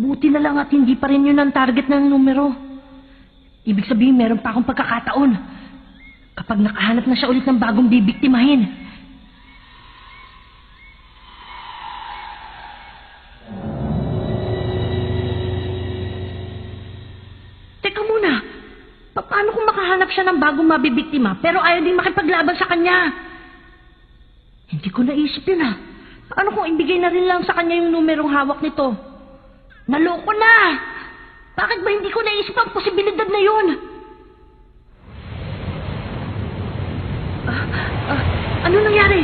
Buti na lang at hindi pa rin yun ang target ng numero. Ibig sabihin, meron pa akong pagkakataon. Kapag nakahanap na siya ulit ng bagong bibiktimahin. Teka muna. Paano kung makahanap siya ng bagong mabibiktima pero ayaw din makipaglaban sa kanya? Hindi ko naisip yun ah. Ano kung ibigay na rin lang sa kanya yung numerong hawak nito? Naloko na! Bakit ba hindi ko naisip ang posibilidad na yun? Ano nangyari?